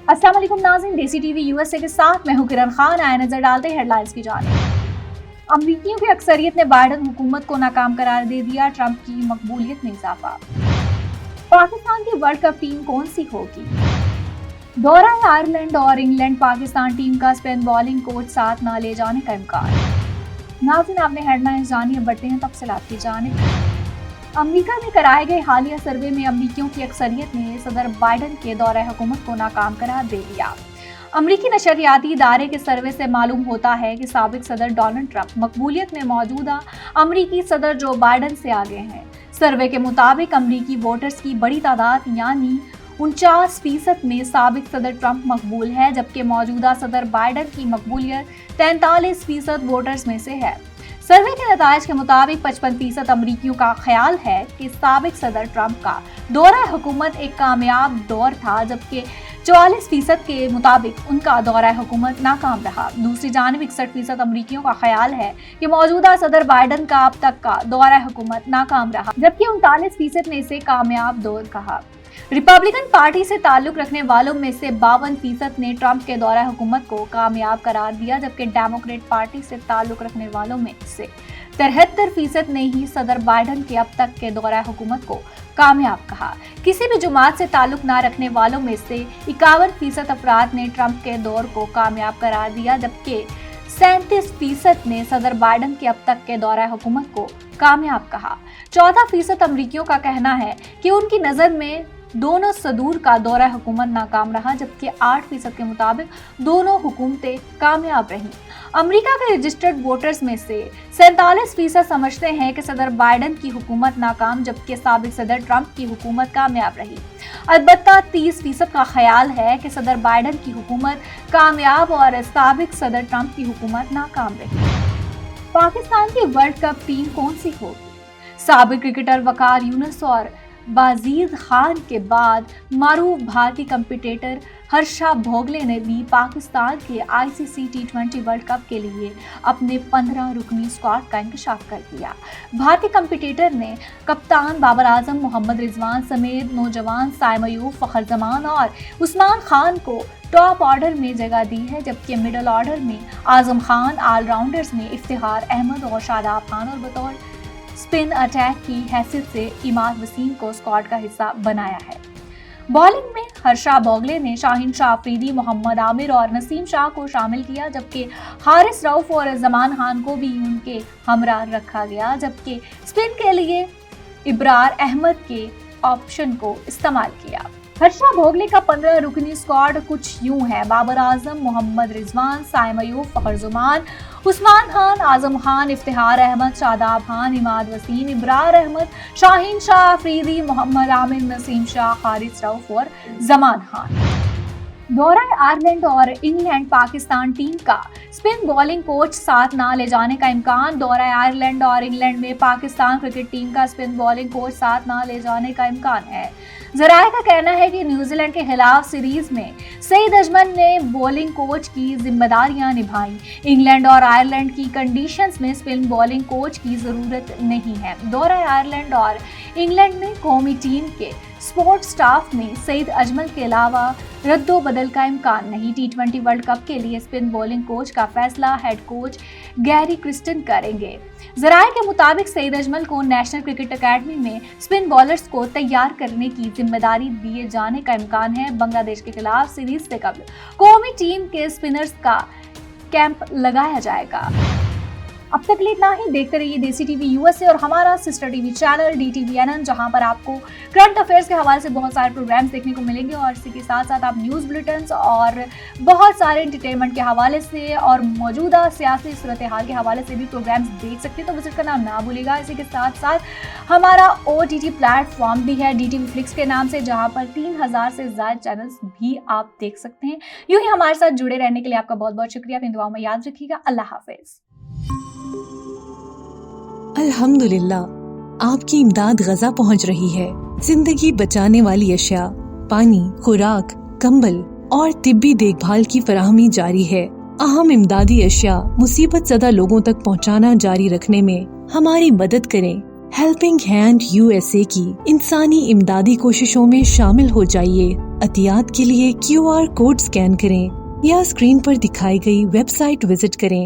अस्सलाम वालेकुम नाज़रीन, देसी टीवी यूएसए के साथ मैं हूं किरण खान। आए नजर डालते हैं हेडलाइंस की जानिब। अमरीकियों की अक्सरियत ने बाइडन हुकूमत को नाकाम करार दे दिया, ट्रंप की मकबूलियत में इजाफा। पाकिस्तान की वर्ल्ड कप टीम कौन सी होगी? दौरा आयरलैंड और इंग्लैंड पाकिस्तान टीम का स्पिन बॉलिंग कोच साथ न ले जाने का इम्कान। नाज़रीन, आपने हेडलाइंस जानी, अब बढ़ते हैं तफसीलात की जानिब। अमेरिका में कराए गए हालिया सर्वे में अमरीकियों की अक्सरियत ने सदर बाइडन के दौरे हुकूमत को नाकाम करार दे दिया। अमरीकी नशरियाती इदारे के सर्वे से मालूम होता है कि साबिक सदर डोनाल्ड ट्रंप मकबूलियत में मौजूदा अमरीकी सदर जो बाइडन से आगे हैं। सर्वे के मुताबिक अमरीकी वोटर्स की बड़ी तादाद यानी 49% में साबिक सदर ट्रंप मकबूल है, जबकि मौजूदा सदर बाइडन की मकबूलियत 43% वोटर्स में से है। सर्वे के नताइज के मुताबिक 55% अमरीकियों का ख्याल है कि साबिक सदर ट्रंप का दौरा हुकूमत एक कामयाब दौर था, जबकि 44% के मुताबिक उनका दौरा हुकूमत नाकाम रहा। दूसरी जानिब 61% अमरीकियों का ख्याल है कि मौजूदा सदर बाइडन का अब तक का दौरा हुकूमत नाकाम रहा, जबकि 39% ने इसे कामयाब दौर कहा। रिपब्लिकन पार्टी से ताल्लुक रखने वालों में से 52% ने ट्रंप के दौरा हुकूमत को कामयाब करार दिया, जबकि डेमोक्रेट पार्टी से ताल्लुक रखने वालों में से 73% ने ही सदर बाइडन के अब तक के दौरा हुकूमत को कामयाब कहा। किसी भी जमात से ताल्लुक न रखने वालों में से 51% अफराद ने ट्रंप के दौर को कामयाब करार दिया, जबकि 37% ने सदर बाइडन के अब तक के दौरा हुकूमत को कामयाब कहा। 14% अमरीकियों का कहना है कि उनकी नज़र में दोनों सदूर का दौरा हुकूमत नाकाम रहा, जबकि 8% के मुताबिक दोनों हुकूमतें कामयाब रहीं। अमेरिका के रजिस्टर्ड वोटर्स में से 47% समझते हैं कि सदर बाइडन की हुकूमत नाकाम, जबकि साबिक सदर ट्रंप की हुकूमत कामयाब रही। अलबत्ता 30% का ख्याल है कि सदर बाइडन की हुकूमत कामयाब और साबिक सदर ट्रंप की हुकूमत नाकाम रही। पाकिस्तान की वर्ल्ड कप टीम कौन सी होगी? साबिक क्रिकेटर वकार यूनुस और बाजीद खान के बाद मारूफ भारतीय कम्पिटिटर हर्षा भोगले ने भी पाकिस्तान के ICC T20 वर्ल्ड कप के लिए अपने 15 रुकनी स्क्वाड का इंकशाफ कर दिया। भारतीय कम्पिटिटर ने कप्तान बाबर आजम, मोहम्मद रिजवान समेत नौजवान साइम अयूब, फखर जमान और उस्मान खान को टॉप ऑर्डर में जगह दी है, जबकि मिडल ऑर्डर में आजम खान, ऑलराउंडर्स में इफ्तिखार अहमद और शादाब खान और बतौर स्पिन अटैक की हैसियत से इमाद वसीम को स्क्वाड का हिस्सा बनाया है। बॉलिंग में हर्षा भोगले ने शाहीन शाह अफरीदी, मोहम्मद आमिर और नसीम शाह को शामिल किया, जबकि हारिस रऊफ और जमान खान को भी उनके हमरा रखा गया, जबकि स्पिन के लिए इब्रार अहमद के ऑप्शन को इस्तेमाल किया। हर्षा भोगले का 15 रुकनी स्क्वाड कुछ यूं है: बाबर आजम, मोहम्मद रिजवान, साइम अयूब, फखर जमान, उस्मान खान, आजम खान, इफ्तिखार अहमद, शादाब खान, इमाद वसीम, इब्रार अहमद, शाहीन शाह अफरीदी, मोहम्मद आमिर, नसीम शाह, हारिस रऊफ और जमान खान। दौरा आयरलैंड और इंग्लैंड पाकिस्तान टीम का स्पिन बॉलिंग कोच साथ न ले जाने का इम्कान। दौरा आयरलैंड और इंग्लैंड में पाकिस्तान क्रिकेट टीम का स्पिन बॉलिंग कोच साथ न ले जाने का इम्कान है। जराये का कहना है कि न्यूजीलैंड के खिलाफ सीरीज में सईद अजमल ने बॉलिंग कोच की जिम्मेदारियां निभाई। इंग्लैंड और आयरलैंड की कंडीशंस में स्पिन बॉलिंग कोच की जरूरत नहीं है। दौरा आयरलैंड और इंग्लैंड में कौमी टीम के स्पोर्ट स्टाफ में सईद अजमल के अलावा रद्दो बदल का इम्कान नहीं। T20 वर्ल्ड कप के लिए स्पिन बॉलिंग कोच का फैसला हेड कोच गैरी क्रिस्टन करेंगे। जराये के मुताबिक सईद अजमल को नेशनल क्रिकेट अकेडमी में स्पिन बॉलर्स को तैयार करने की जिम्मेदारी दिए जाने का इम्कान है। बांग्लादेश के खिलाफ सीरीज से कबल कौमी टीम के स्पिनर्स का कैंप लगाया जाएगा। अब तक लिए इतना ही। देखते रहिए देसी टीवी यूएसए और हमारा सिस्टर टीवी चैनल DTVNN, जहां पर आपको करंट अफेयर्स के हवाले से बहुत सारे प्रोग्राम्स देखने को मिलेंगे और इसी के साथ साथ आप न्यूज़ बुलेटिन्स और बहुत सारे एंटरटेनमेंट के हवाले से और मौजूदा सियासी सूरत हाल के हवाले से भी प्रोग्राम्स देख सकते हैं, तो विजिट करना ना भूलिएगा। इसी के साथ साथ हमारा OTT प्लेटफॉर्म भी है DTV फ्लिक्स के नाम से, जहाँ पर 3000 से ज़्यादा चैनल्स भी आप देख सकते हैं। यूँ ही हमारे साथ जुड़े रहने के लिए आपका बहुत बहुत शुक्रिया। अपनी दुआओं में याद रखिएगा। अल्लाह हाफिज। अल्हम्दुलिल्लाह, आपकी इमदाद गजा पहुंच रही है। जिंदगी बचाने वाली अशिया, पानी, खुराक, कंबल और तिब्बी देखभाल की फराहमी जारी है। अहम इमदादी अशिया मुसीबत ज़दा लोगों तक पहुंचाना जारी रखने में हमारी मदद करें। हेल्पिंग हैंड USA की इंसानी इमदादी कोशिशों में शामिल हो जाइए। अतियात के लिए QR कोड स्कैन करें या स्क्रीन पर दिखाई गई वेबसाइट विजिट करें।